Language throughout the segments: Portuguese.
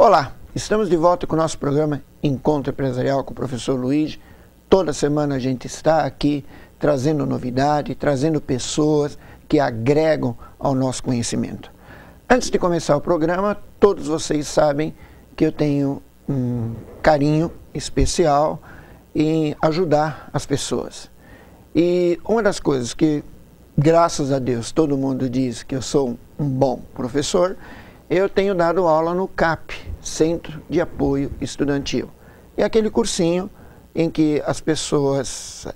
Olá, estamos de volta com o nosso programa Encontro Empresarial com o professor Luigi. Toda semana a gente está aqui trazendo novidade, trazendo pessoas que agregam ao nosso conhecimento. Antes de começar o programa, todos vocês sabem que eu tenho um carinho especial em ajudar as pessoas. E uma das coisas que, graças a Deus, todo mundo diz que eu sou um bom professor, eu tenho dado aula no CAP, Centro de Apoio Estudantil. É aquele cursinho em que as pessoas,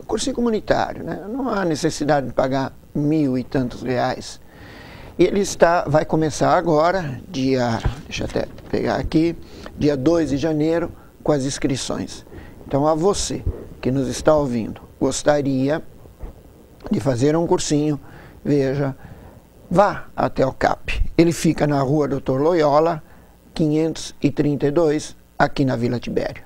cursinho comunitário, né? Não há necessidade de pagar R$1.000 e tantos. E ele vai começar agora, deixa eu até pegar aqui, dia 2 de janeiro, com as inscrições. Então, a você que nos está ouvindo, gostaria de fazer um cursinho, veja, vá até o CAP. Ele fica na rua Doutor Loyola, 532, aqui na Vila Tibério.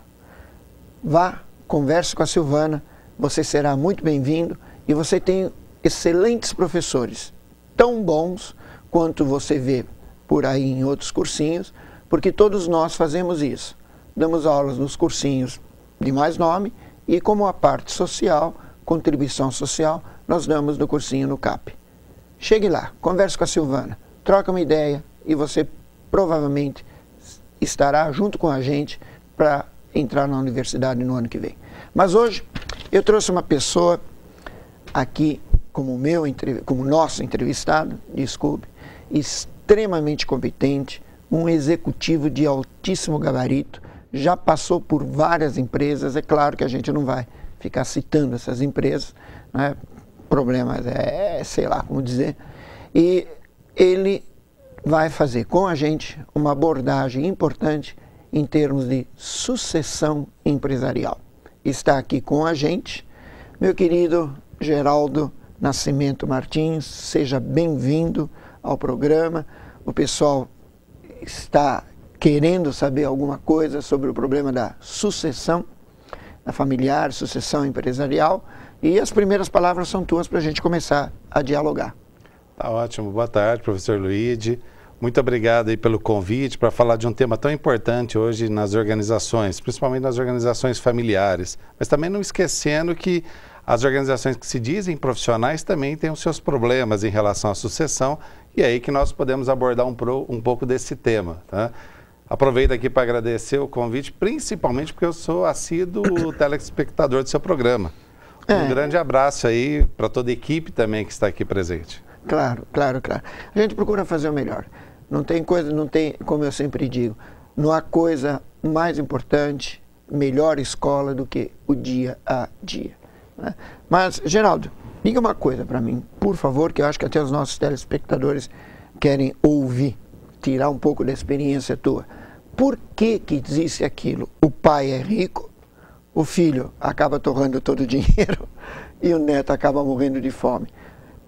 Vá, converse com a Silvana, você será muito bem-vindo e você tem excelentes professores, tão bons quanto você vê por aí em outros cursinhos, porque todos nós fazemos isso. Damos aulas nos cursinhos de mais nome e como a parte social, contribuição social, nós damos no cursinho no CAP. Chegue lá, converse com a Silvana, troca uma ideia e você provavelmente estará junto com a gente para entrar na universidade no ano que vem. Mas hoje eu trouxe uma pessoa aqui como nosso entrevistado, desculpe, extremamente competente, um executivo de altíssimo gabarito, já passou por várias empresas, é claro que a gente não vai ficar citando essas empresas, né? Problemas, sei lá como dizer, e ele vai fazer com a gente uma abordagem importante em termos de sucessão empresarial. Está aqui com a gente meu querido Geraldo Nascimento Martins, seja bem-vindo ao programa. O pessoal está querendo saber alguma coisa sobre o problema da sucessão familiar, sucessão empresarial, e as primeiras palavras são tuas para a gente começar a dialogar. Tá ótimo. Boa tarde, professor Luigi. Muito obrigado aí pelo convite para falar de um tema tão importante hoje nas organizações, principalmente nas organizações familiares. Mas também não esquecendo que as organizações que se dizem profissionais também têm os seus problemas em relação à sucessão, e é aí que nós podemos abordar um pouco desse tema, tá? Aproveito aqui para agradecer o convite, principalmente porque eu sou assíduo telespectador do seu programa. Um grande abraço aí para toda a equipe também que está aqui presente. Claro, claro, claro. A gente procura fazer o melhor. Não tem, como eu sempre digo, não há coisa mais importante, melhor escola do que o dia a dia, né? Mas, Geraldo, diga uma coisa para mim, por favor, que eu acho que até os nossos telespectadores querem ouvir, tirar um pouco da experiência tua. Por que que existe aquilo? O pai é rico, o filho acaba torrando todo o dinheiro e o neto acaba morrendo de fome.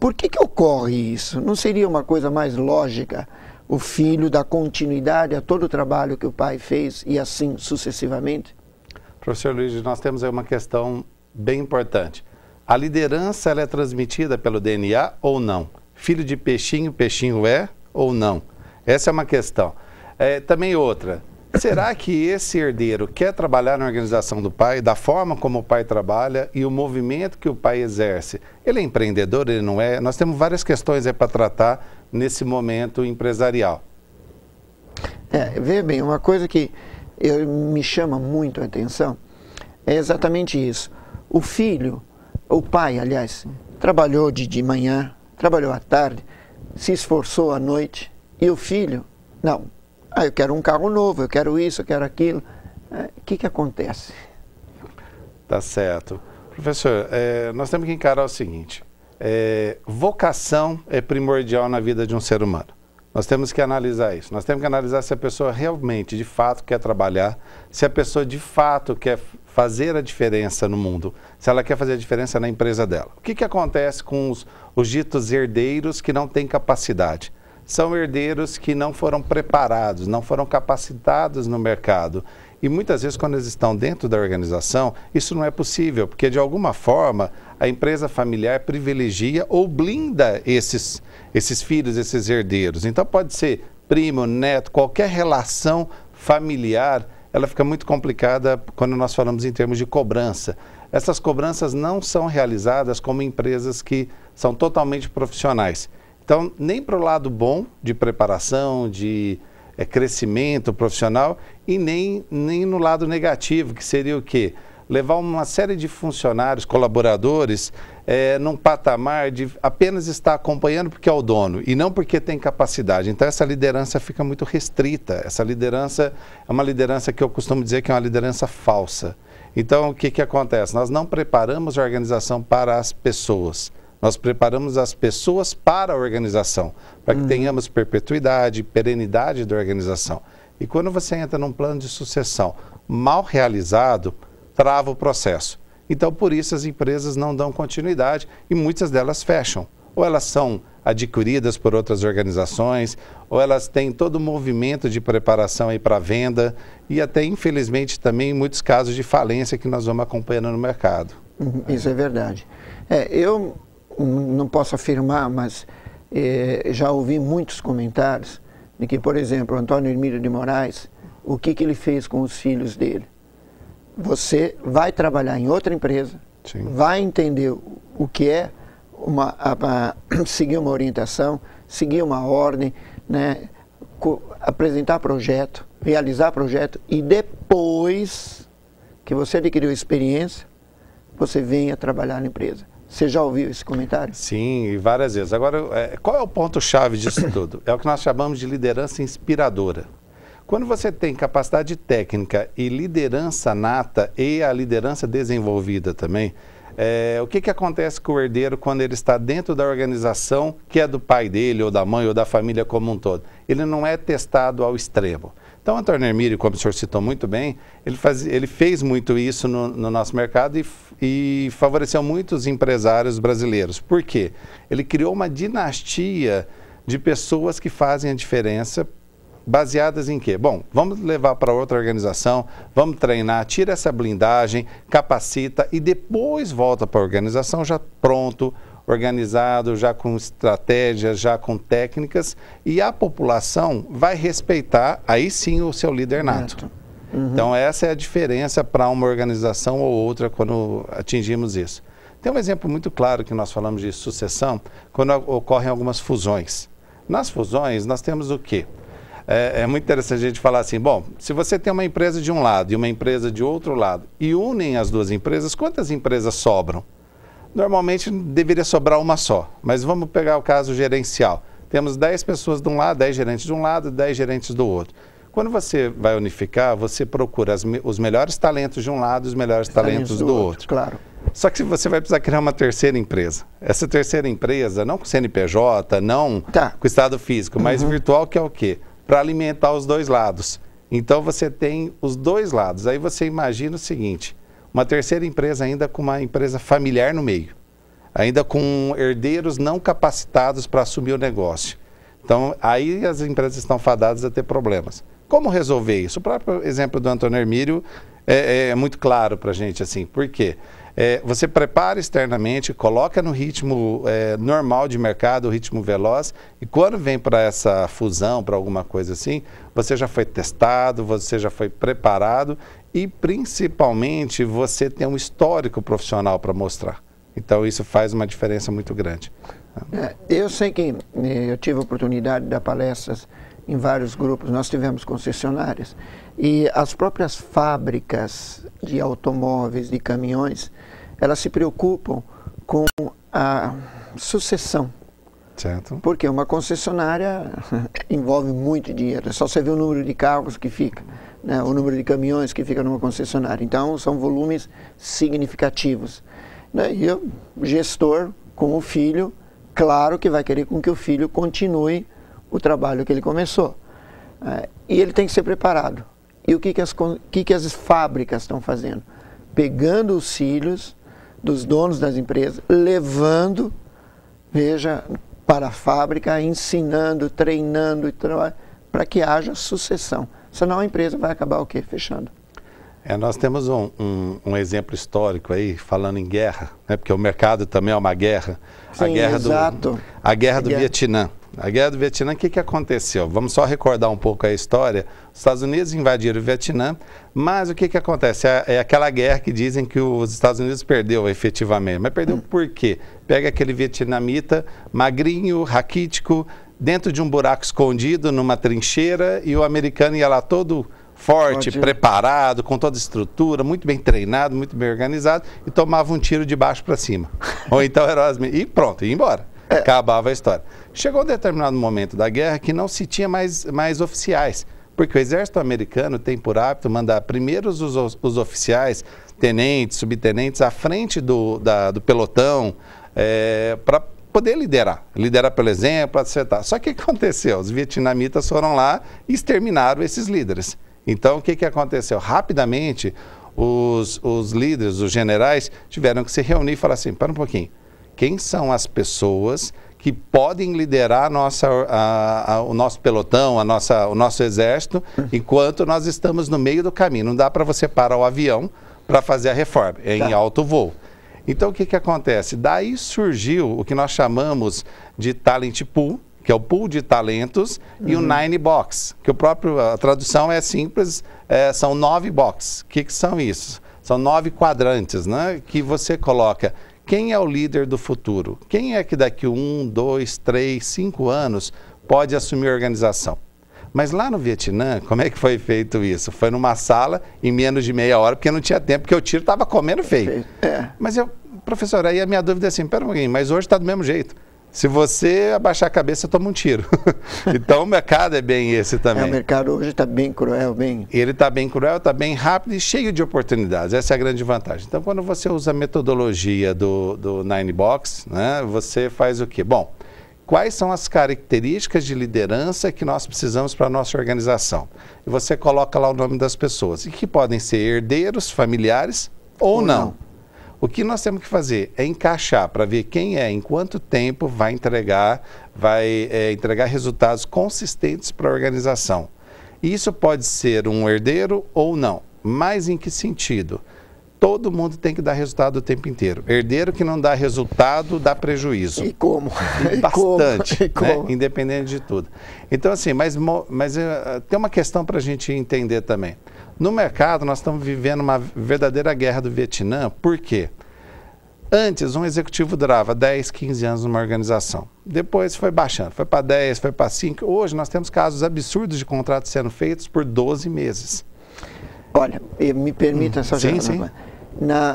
Por que que ocorre isso? Não seria uma coisa mais lógica o filho dar continuidade a todo o trabalho que o pai fez e assim sucessivamente? Professor Luigi, nós temos aí uma questão bem importante. A liderança ela é transmitida pelo DNA ou não? Filho de peixinho, peixinho é ou não? Essa é uma questão. Também outra, será que esse herdeiro quer trabalhar na organização do pai, da forma como o pai trabalha e o movimento que o pai exerce? Ele é empreendedor, ele não é? Nós temos várias questões aí para tratar nesse momento empresarial. Vê bem, uma coisa que me chama muito a atenção é exatamente isso. O pai, aliás, trabalhou de manhã, trabalhou à tarde, se esforçou à noite, e o filho, não. Eu quero um carro novo, eu quero isso, eu quero aquilo. O que acontece? Tá certo. Professor, nós temos que encarar o seguinte, vocação é primordial na vida de um ser humano. Nós temos que analisar isso. Nós temos que analisar se a pessoa realmente, de fato, quer trabalhar, se a pessoa, de fato, quer fazer a diferença no mundo, se ela quer fazer a diferença na empresa dela. O que acontece com os ditos herdeiros que não têm capacidade? São herdeiros que não foram preparados, não foram capacitados no mercado. E muitas vezes, quando eles estão dentro da organização, isso não é possível, porque de alguma forma a empresa familiar privilegia ou blinda esses filhos, esses herdeiros. Então pode ser primo, neto, qualquer relação familiar, ela fica muito complicada quando nós falamos em termos de cobrança. Essas cobranças não são realizadas como empresas que são totalmente profissionais. Então, nem para o lado bom de preparação, de crescimento profissional, e nem no lado negativo, que seria o quê? Levar uma série de funcionários, colaboradores, num patamar de apenas estar acompanhando porque é o dono e não porque tem capacidade. Então, essa liderança fica muito restrita. Essa liderança é uma liderança que eu costumo dizer que é uma liderança falsa. Então, o que acontece? Nós não preparamos a organização para as pessoas. Nós preparamos as pessoas para a organização, para que tenhamos perpetuidade, perenidade da organização. E quando você entra num plano de sucessão mal realizado, trava o processo. Então, por isso, as empresas não dão continuidade e muitas delas fecham. Ou elas são adquiridas por outras organizações, ou elas têm todo o movimento de preparação aí para venda e até, infelizmente, também muitos casos de falência que nós vamos acompanhando no mercado. Isso é verdade. Eu não posso afirmar, mas já ouvi muitos comentários de que, por exemplo, o Antônio Hermílio de Moraes, o que ele fez com os filhos dele? Você vai trabalhar em outra empresa, sim, vai entender o que é seguir uma orientação, seguir uma ordem, né, apresentar projeto, realizar projeto, e depois que você adquiriu experiência, você venha trabalhar na empresa. Você já ouviu esse comentário? Sim, várias vezes. Agora, qual é o ponto-chave disso tudo? É o que nós chamamos de liderança inspiradora. Quando você tem capacidade técnica e liderança nata e a liderança desenvolvida também, o que acontece com o herdeiro quando ele está dentro da organização que é do pai dele, ou da mãe, ou da família como um todo? Ele não é testado ao extremo. Então, Antônio Hermílio, como o senhor citou muito bem, ele fez muito isso no nosso mercado e favoreceu muitos empresários brasileiros. Por quê? Ele criou uma dinastia de pessoas que fazem a diferença, baseadas em quê? Bom, vamos levar para outra organização, vamos treinar, tira essa blindagem, capacita e depois volta para a organização já pronto, organizado, já com estratégias, já com técnicas, e a população vai respeitar, aí sim, o seu líder nato. Então, essa é a diferença para uma organização ou outra quando atingimos isso. Tem um exemplo muito claro que nós falamos de sucessão, quando ocorrem algumas fusões. Nas fusões, nós temos o quê? É muito interessante a gente falar assim, bom, se você tem uma empresa de um lado e uma empresa de outro lado e unem as duas empresas, quantas empresas sobram? Normalmente deveria sobrar uma só, mas vamos pegar o caso gerencial. Temos 10 pessoas de um lado, 10 gerentes de um lado, 10 gerentes do outro. Quando você vai unificar, você procura os melhores talentos de um lado e os melhores talentos do outro. Claro. Só que você vai precisar criar uma terceira empresa. Essa terceira empresa, não com CNPJ, não com estado físico, mas virtual, que é o quê? Para alimentar os dois lados. Então, você tem os dois lados. Aí você imagina o seguinte, uma terceira empresa ainda com uma empresa familiar no meio, ainda com herdeiros não capacitados para assumir o negócio. Então, aí as empresas estão fadadas a ter problemas. Como resolver isso? O próprio exemplo do Antônio Hermílio é muito claro para a gente, assim, por quê? Você prepara externamente, coloca no ritmo normal de mercado, o ritmo veloz, e quando vem para essa fusão, para alguma coisa assim, você já foi testado, você já foi preparado e, principalmente, você tem um histórico profissional para mostrar. Então, isso faz uma diferença muito grande. Eu sei que eu tive a oportunidade de dar palestras em vários grupos, nós tivemos concessionárias, e as próprias fábricas de automóveis, de caminhões, elas se preocupam com a sucessão. Certo. Porque uma concessionária envolve muito dinheiro, é só você ver o número de carros que fica, né, o número de caminhões que fica numa concessionária. Então, são volumes significativos. Né? E o gestor, com o filho, claro que vai querer com que o filho continue o trabalho que ele começou. E ele tem que ser preparado. E o que as fábricas estão fazendo? Pegando os filhos dos donos das empresas, levando, veja, para a fábrica, ensinando, treinando, para que haja sucessão. Senão a empresa vai acabar o quê? Fechando. Nós temos um exemplo histórico aí, falando em guerra, né? Porque o mercado também é uma guerra. Sim, a guerra do Vietnã. A Guerra do Vietnã, o que aconteceu? Vamos só recordar um pouco a história. Os Estados Unidos invadiram o Vietnã, mas o que acontece? É aquela guerra que dizem que os Estados Unidos perdeu efetivamente. Mas perdeu por quê? Pega aquele vietnamita magrinho, raquítico, dentro de um buraco escondido, numa trincheira, e o americano ia lá todo forte, preparado, com toda a estrutura, muito bem treinado, muito bem organizado, e tomava um tiro de baixo para cima. Ou então e pronto, ia embora. Acabava a história. Chegou um determinado momento da guerra que não se tinha mais oficiais, porque o exército americano tem por hábito mandar primeiro os oficiais, tenentes, subtenentes, à frente do pelotão, para poder liderar pelo exemplo, acertar. Só que o que aconteceu? Os vietnamitas foram lá e exterminaram esses líderes. Então, o que aconteceu? Rapidamente, os líderes, os generais, tiveram que se reunir e falar assim, para um pouquinho, quem são as pessoas que podem liderar o nosso pelotão, o nosso exército, enquanto nós estamos no meio do caminho? Não dá para você parar o avião para fazer a reforma, é em alto voo. Então, o que acontece? Daí surgiu o que nós chamamos de talent pool, que é o pool de talentos, e o 9 box, que a tradução é simples, são 9 box. O que são isso? São 9 quadrantes, né, que você coloca. Quem é o líder do futuro? Quem é que daqui 1, 2, 3, 5 anos pode assumir a organização? Mas lá no Vietnã, como é que foi feito isso? Foi numa sala em menos de meia hora, porque não tinha tempo, porque o tiro estava comendo feio. Mas professor, aí a minha dúvida é assim, pera um pouquinho, mas hoje está do mesmo jeito. Se você abaixar a cabeça, toma um tiro. Então o mercado é bem esse também. O mercado hoje está bem cruel, Ele está bem cruel, está bem rápido e cheio de oportunidades. Essa é a grande vantagem. Então, quando você usa a metodologia do 9 Box, né, você faz o quê? Bom, quais são as características de liderança que nós precisamos para a nossa organização? E você coloca lá o nome das pessoas, e que podem ser herdeiros, familiares ou não. O que nós temos que fazer é encaixar para ver quem em quanto tempo vai entregar resultados consistentes para a organização. E isso pode ser um herdeiro ou não. Mas em que sentido? Todo mundo tem que dar resultado o tempo inteiro. Herdeiro que não dá resultado, dá prejuízo. E como? Bastante, né? Independente de tudo. Então, assim, mas tem uma questão para a gente entender também. No mercado, nós estamos vivendo uma verdadeira guerra do Vietnã. Por quê? Antes, um executivo durava 10, 15 anos numa organização. Depois foi baixando, foi para 10, foi para 5. Hoje, nós temos casos absurdos de contratos sendo feitos por 12 meses. Olha, me permita só... Sim, sim.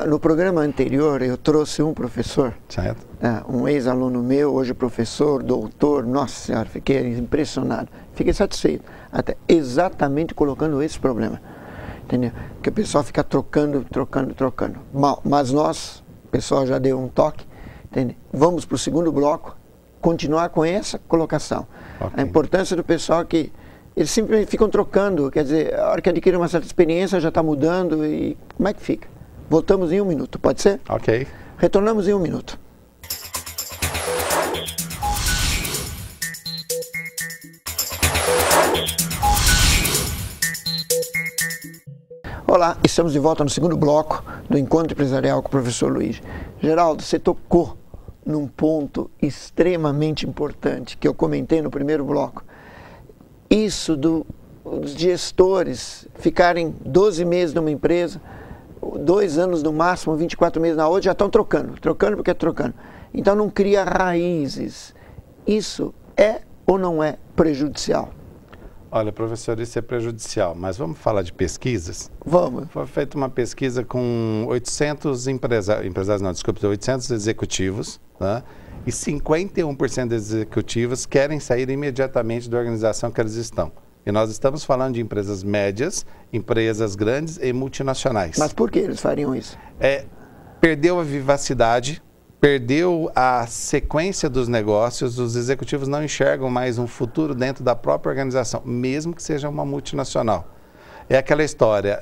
No programa anterior, eu trouxe um professor, certo. Um ex-aluno meu, hoje professor, doutor, nossa senhora, fiquei impressionado, fiquei satisfeito, até exatamente colocando esse problema, entendeu? Que o pessoal fica trocando. Mas nós, o pessoal já deu um toque, entendeu? Vamos para o segundo bloco, continuar com essa colocação. Okay. A importância do pessoal que eles simplesmente ficam trocando, quer dizer, a hora que adquire uma certa experiência já está mudando e como é que fica? Voltamos em 1 minuto, pode ser? Ok. Retornamos em 1 minuto. Olá, estamos de volta no segundo bloco do Encontro Empresarial com o professor Luiz. Geraldo, você tocou num ponto extremamente importante que eu comentei no primeiro bloco. Isso dos gestores ficarem 12 meses numa empresa, 2 anos no máximo, 24 meses na outra, já estão trocando porque é trocando. Então não cria raízes. Isso é ou não é prejudicial? Olha, professor, isso é prejudicial, mas vamos falar de pesquisas? Vamos. Foi feita uma pesquisa com 800 800 executivos, tá? E 51% dos executivos querem sair imediatamente da organização que eles estão. E nós estamos falando de empresas médias, empresas grandes e multinacionais. Mas por que eles fariam isso? Perdeu a vivacidade, perdeu a sequência dos negócios, os executivos não enxergam mais um futuro dentro da própria organização, mesmo que seja uma multinacional. É aquela história,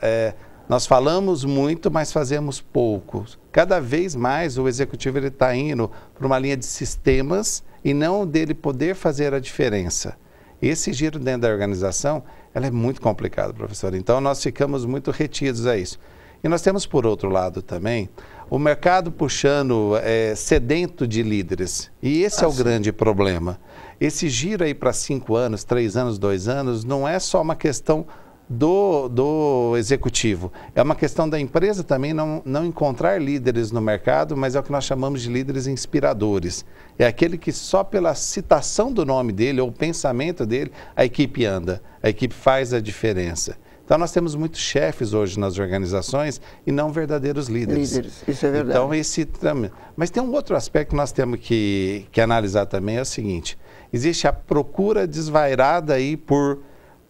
nós falamos muito, mas fazemos pouco. Cada vez mais o executivo está indo para uma linha de sistemas e não dele poder fazer a diferença. Esse giro dentro da organização, ela é muito complicado, professor. Então, nós ficamos muito retidos a isso. E nós temos, por outro lado, também, o mercado puxando, sedento de líderes. E esse é o grande problema. Esse giro aí para 5 anos, 3 anos, 2 anos, não é só uma questão do executivo. É uma questão da empresa também não encontrar líderes no mercado, mas é o que nós chamamos de líderes inspiradores. É aquele que só pela citação do nome dele ou o pensamento dele, a equipe anda, a equipe faz a diferença. Então nós temos muitos chefes hoje nas organizações e não verdadeiros líderes. Isso é verdade. Então mas tem um outro aspecto que nós temos que analisar também, é o seguinte: existe a procura desvairada aí por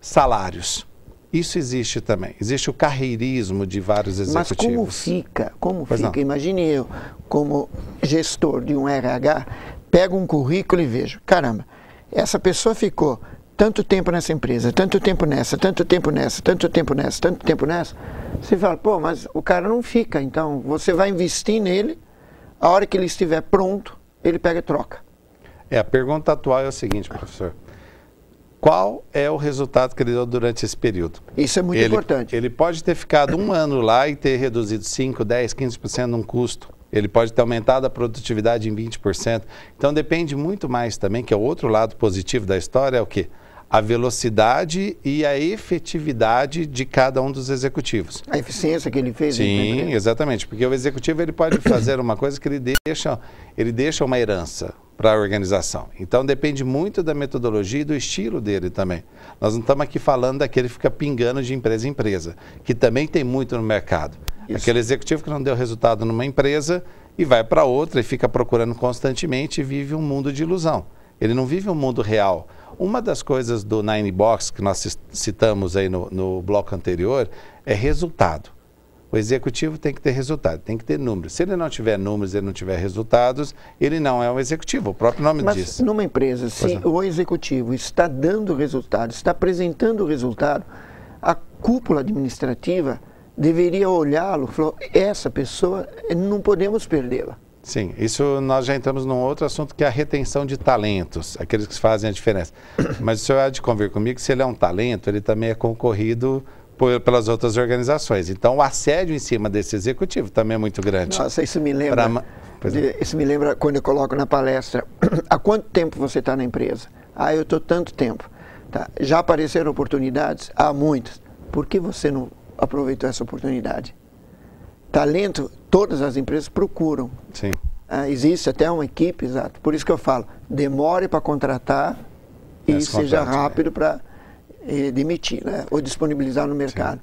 salários. Isso existe também. Existe o carreirismo de vários executivos. Mas como fica? Imagine eu, como gestor de um RH, pego um currículo e vejo, caramba, essa pessoa ficou tanto tempo nessa empresa, tanto tempo nessa, tanto tempo nessa, tanto tempo nessa, tanto tempo nessa. Você fala, pô, mas o cara não fica, então você vai investir nele, a hora que ele estiver pronto, ele pega e troca. A pergunta atual é o seguinte, professor. Qual é o resultado que ele deu durante esse período? Isso é muito importante. Ele pode ter ficado 1 ano lá e ter reduzido 5%, 10%, 15% num custo. Ele pode ter aumentado a produtividade em 20%. Então depende muito mais também, que é o outro lado positivo da história, é o quê? A velocidade e a efetividade de cada um dos executivos. A eficiência que ele fez. Sim, exatamente. Porque o executivo ele pode fazer uma coisa que ele deixa uma herança para a organização. Então depende muito da metodologia e do estilo dele também. Nós não estamos aqui falando daquele que fica pingando de empresa em empresa, que também tem muito no mercado. Isso. Aquele executivo que não deu resultado numa empresa e vai para outra e fica procurando constantemente e vive um mundo de ilusão. Ele não vive um mundo real. Uma das coisas do 9box que nós citamos aí no bloco anterior é resultado. O executivo tem que ter resultado, tem que ter números. Se ele não tiver números, ele não tiver resultados, ele não é um executivo, o próprio nome diz. Mas numa empresa, se o executivo está dando resultado, está apresentando resultado, a cúpula administrativa deveria olhá-lo e falar, essa pessoa, não podemos perdê-la. Sim, isso nós já entramos num outro assunto que é a retenção de talentos, aqueles que fazem a diferença. Mas o senhor há de convir comigo que se ele é um talento, ele também é concorrido pelas outras organizações. Então o assédio em cima desse executivo também é muito grande. Nossa, isso me lembra quando eu coloco na palestra, há quanto tempo você está na empresa? Eu estou tanto tempo. Tá. Já apareceram oportunidades? Há muitas. Por que você não aproveitou essa oportunidade? Talento, todas as empresas procuram. Sim. Existe até uma equipe, exato. Por isso que eu falo, demore para contratar e seja rápido para demitir, né? Ou disponibilizar no mercado.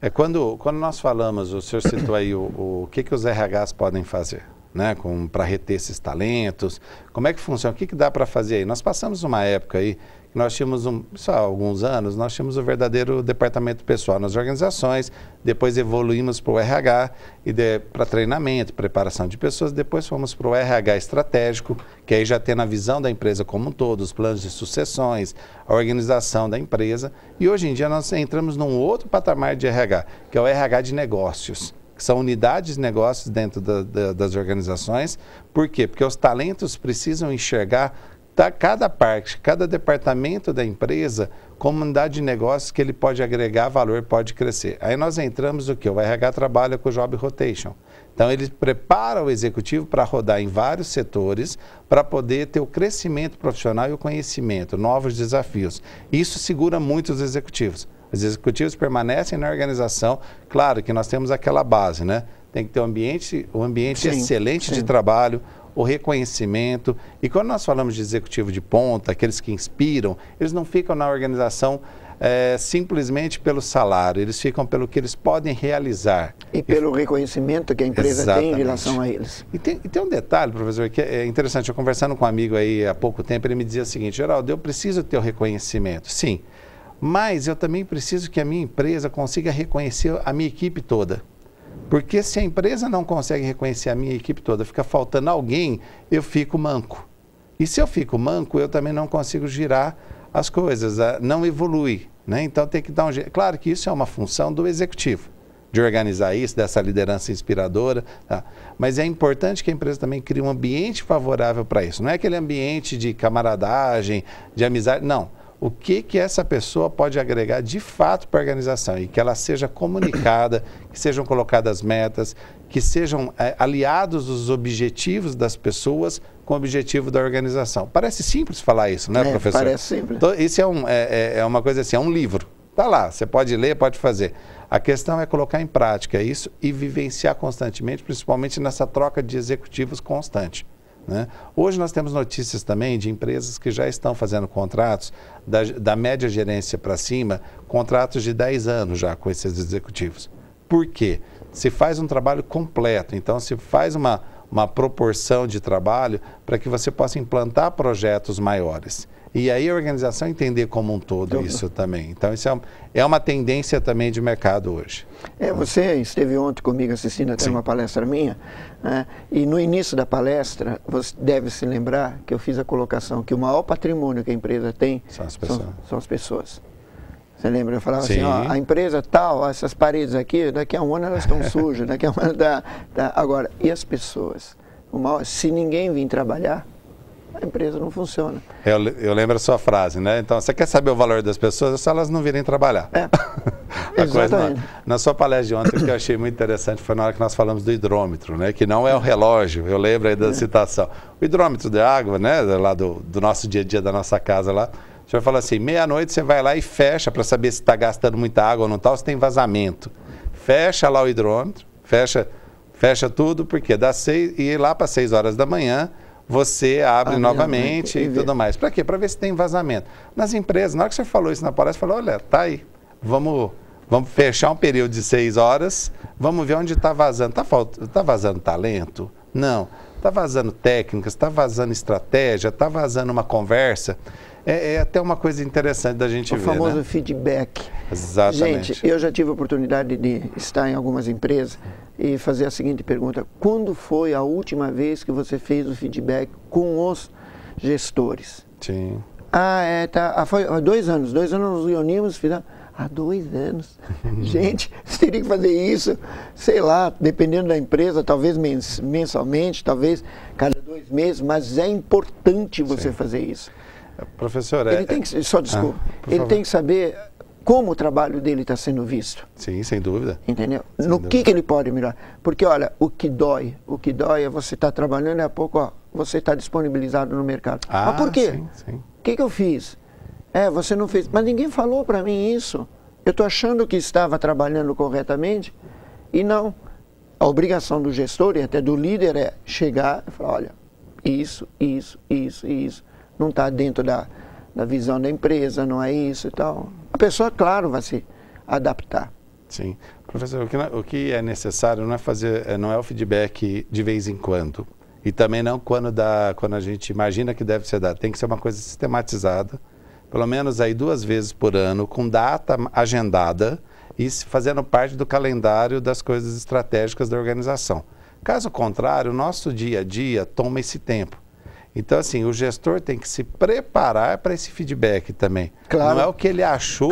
Sim. Quando nós falamos, o senhor citou aí o que os RHs podem fazer, né? Para reter esses talentos, como é que funciona, o que dá para fazer aí? Nós passamos uma época aí, que nós tínhamos, só há alguns anos, nós tínhamos o verdadeiro departamento pessoal nas organizações, depois evoluímos para o RH, para treinamento, preparação de pessoas, depois fomos para o RH estratégico, que aí já tem a visão da empresa como um todo, os planos de sucessões, a organização da empresa, e hoje em dia nós entramos num outro patamar de RH, que é o RH de negócios, que são unidades de negócios dentro das organizações. Por quê? Porque os talentos precisam enxergar cada parte, cada departamento da empresa como unidade de negócios que ele pode agregar valor, pode crescer. Aí nós entramos o quê? O RH trabalha com o Job Rotation. Então ele prepara o executivo para rodar em vários setores para poder ter o crescimento profissional e o conhecimento, novos desafios. Isso segura muito os executivos. Os executivos permanecem na organização. Claro que nós temos aquela base, né? Tem que ter um ambiente excelente de trabalho, o reconhecimento. E quando nós falamos de executivo de ponta, aqueles que inspiram, eles não ficam na organização simplesmente pelo salário, eles ficam pelo que eles podem realizar. E pelo reconhecimento que a empresa tem em relação a eles. E tem um detalhe, professor, que é interessante. Eu conversando com um amigo aí há pouco tempo, ele me dizia o seguinte: Geraldo, eu preciso ter o reconhecimento, sim, mas eu também preciso que a minha empresa consiga reconhecer a minha equipe toda. Porque se a empresa não consegue reconhecer a minha equipe toda, fica faltando alguém, eu fico manco. E se eu fico manco, eu também não consigo girar as coisas, não evolui, né? Então tem que dar um jeito. Claro que isso é uma função do executivo, de organizar isso, dessa liderança inspiradora, tá? Mas é importante que a empresa também crie um ambiente favorável para isso. Não é aquele ambiente de camaradagem, de amizade, não. o que essa pessoa pode agregar de fato para a organização e que ela seja comunicada, que sejam colocadas metas, que sejam aliados os objetivos das pessoas com o objetivo da organização. Parece simples falar isso, né, professor? Parece simples. Então, isso é uma coisa assim, é um livro. Está lá, você pode ler, pode fazer. A questão é colocar em prática isso e vivenciar constantemente, principalmente nessa troca de executivos constante, né? Hoje nós temos notícias também de empresas que já estão fazendo contratos da média gerência para cima, contratos de 10 anos já com esses executivos. Por quê? Se faz um trabalho completo, então se faz uma proporção de trabalho para que você possa implantar projetos maiores. E aí a organização entender como um todo isso também. Então isso é uma tendência também de mercado hoje. Você esteve ontem comigo assistindo até uma palestra minha, né? E no início da palestra você deve se lembrar que eu fiz a colocação que o maior patrimônio que a empresa tem são as pessoas. Você lembra? Eu falava assim, ó, a empresa tal, essas paredes aqui, daqui a um ano elas estão sujas, daqui a um ano Agora, e as pessoas? Se ninguém vir trabalhar, a empresa não funciona. Eu lembro a sua frase, né? Então, você quer saber o valor das pessoas, é só elas não virem trabalhar. Exatamente. Na sua palestra de ontem, o que eu achei muito interessante foi na hora que nós falamos do hidrômetro, né? Que não é o relógio, eu lembro aí da citação. O hidrômetro de água, né? Lá do nosso dia a dia, da nossa casa lá. O senhor fala assim, meia-noite você vai lá e fecha para saber se está gastando muita água ou não está, ou se tem vazamento. Fecha lá o hidrômetro, fecha tudo, porque dá 6, e lá para 6 horas da manhã, você abre novamente e tudo mais. Para quê? Para ver se tem vazamento. Nas empresas, na hora que você falou isso na palestra, falou, olha, tá aí, vamos fechar um período de 6 horas, vamos ver onde está vazando. Está vazando talento? Não. Está vazando técnicas, está vazando estratégia, está vazando uma conversa. É até uma coisa interessante da gente ver, o famoso, né? Feedback. Exatamente. Gente, eu já tive a oportunidade de estar em algumas empresas e fazer a seguinte pergunta: quando foi a última vez que você fez o feedback com os gestores? Sim. Foi há 2 anos. 2 anos nos reunimos, fizemos. Há 2 anos. Gente, você teria que fazer isso, sei lá, dependendo da empresa, talvez mensalmente, talvez cada 2 meses, mas é importante você fazer isso. Professor, ele tem que, só desculpa, ele tem que saber como o trabalho dele está sendo visto. Sim, sem dúvida. Entendeu? No que ele pode melhorar. Porque, olha, o que dói é você estar trabalhando e a pouco você está disponibilizado no mercado. Mas por quê? Sim, sim. O que eu fiz? Você não fez. Mas ninguém falou para mim isso. Eu estou achando que estava trabalhando corretamente e não. A obrigação do gestor e até do líder é chegar e falar, olha, isso. Não está dentro da visão da empresa, não é isso e tal. A pessoa, claro, vai se adaptar. Sim. Professor, o que é necessário não é o feedback de vez em quando. E também não quando a gente imagina que deve ser dado. Tem que ser uma coisa sistematizada, pelo menos aí 2 vezes por ano, com data agendada e fazendo parte do calendário das coisas estratégicas da organização. Caso contrário, o nosso dia a dia toma esse tempo. Então, assim, o gestor tem que se preparar para esse feedback também. Claro. Não é o que ele achou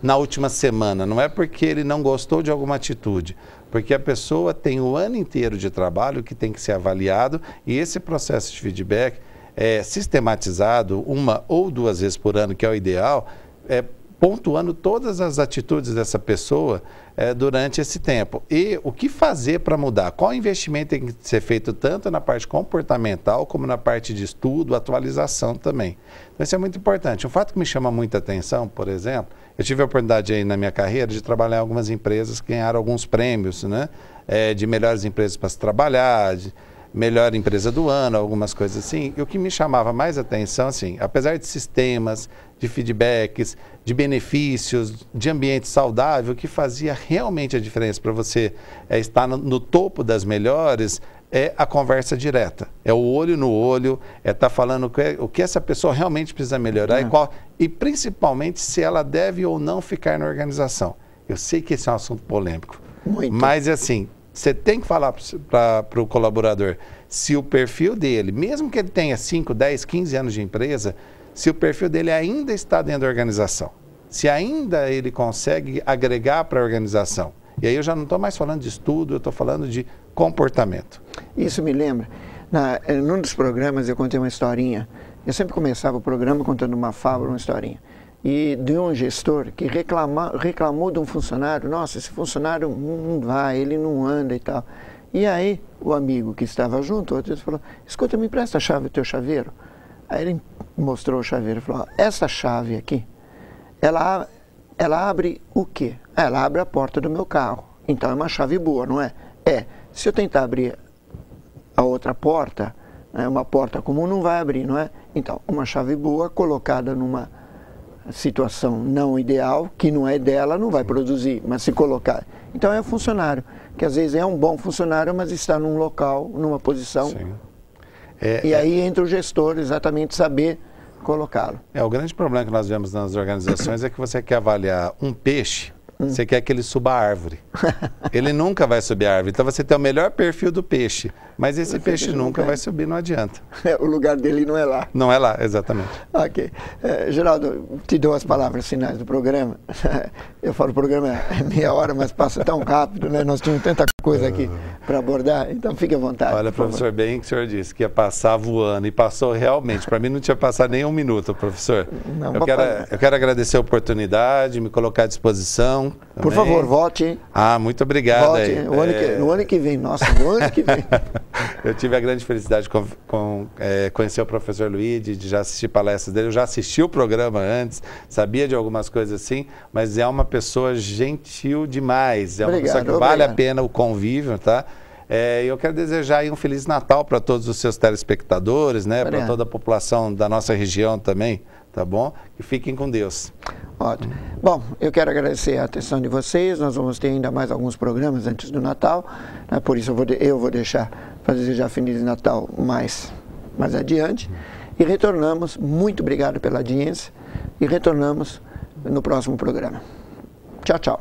na última semana, não é porque ele não gostou de alguma atitude, porque a pessoa tem o ano inteiro de trabalho que tem que ser avaliado e esse processo de feedback é sistematizado 1 ou 2 vezes por ano, que é o ideal, pontuando todas as atitudes dessa pessoa durante esse tempo. E o que fazer para mudar? Qual investimento tem que ser feito tanto na parte comportamental como na parte de estudo, atualização também. Então isso é muito importante. Um fato que me chama muita atenção, por exemplo, eu tive a oportunidade aí na minha carreira de trabalhar em algumas empresas que ganharam alguns prêmios, né? De melhores empresas para se trabalhar, de melhor empresa do ano, algumas coisas assim. E o que me chamava mais atenção, assim, apesar de sistemas, de feedbacks, de benefícios, de ambiente saudável, o que fazia realmente a diferença para você estar no topo das melhores é a conversa direta. É o olho no olho, estar falando o que essa pessoa realmente precisa melhorar e principalmente se ela deve ou não ficar na organização. Eu sei que esse é um assunto polêmico, mas assim, você tem que falar para o colaborador se o perfil dele, mesmo que ele tenha 5, 10, 15 anos de empresa, se o perfil dele ainda está dentro da organização, se ainda ele consegue agregar para a organização. E aí eu já não estou mais falando de estudo, eu estou falando de comportamento. Isso me lembra, num dos programas eu contei uma historinha, eu sempre começava o programa contando uma fábula, uma historinha. e de um gestor que reclamou de um funcionário, nossa, esse funcionário não vai, ele não anda e tal. E aí o amigo que estava junto, outro falou, escuta, me empresta a chave do teu chaveiro. Aí ele mostrou o chaveiro e falou, essa chave aqui, ela abre o quê? Ela abre a porta do meu carro. Então é uma chave boa, não é? Se eu tentar abrir a outra porta, uma porta comum não vai abrir, não é? Então, uma chave boa colocada numa situação não ideal, que não é dela, não vai produzir, mas se colocar... Então é o funcionário, que às vezes é um bom funcionário, mas está num local, numa posição... Sim. E aí entra o gestor exatamente saber colocá-lo. O grande problema que nós vemos nas organizações é que você quer avaliar um peixe, você quer que ele suba a árvore. Ele nunca vai subir a árvore. Então você tem o melhor perfil do peixe, mas esse peixe nunca vai subir, não adianta. O lugar dele não é lá. Não é lá, exatamente. Ok. Geraldo, te dou as palavras finais do programa. Eu falo, o programa é meia hora, mas passa tão rápido, né? Nós tínhamos tanta coisa aqui para abordar, então fique à vontade. Olha, professor, bem que o senhor disse que ia passar voando, e passou realmente. Para mim não tinha passado nem um minuto, professor. Não, eu quero agradecer a oportunidade, me colocar à disposição. Também. Por favor, volte. Muito obrigado. Volte no ano que vem, nossa, no ano que vem. Eu tive a grande felicidade de conhecer o professor Luigi, de já assistir palestras dele. Eu já assisti o programa antes, sabia de algumas coisas assim, mas é uma pessoa gentil demais. É uma pessoa que vale a pena o convívio, tá? Eu quero desejar aí um Feliz Natal para todos os seus telespectadores, né? Para toda a população da nossa região também, tá bom? E fiquem com Deus. Ótimo. Bom, eu quero agradecer a atenção de vocês. Nós vamos ter ainda mais alguns programas antes do Natal, né? Por isso eu vou deixar para desejar Feliz Natal mais adiante. E retornamos, muito obrigado pela audiência, e retornamos no próximo programa. Tchau, tchau.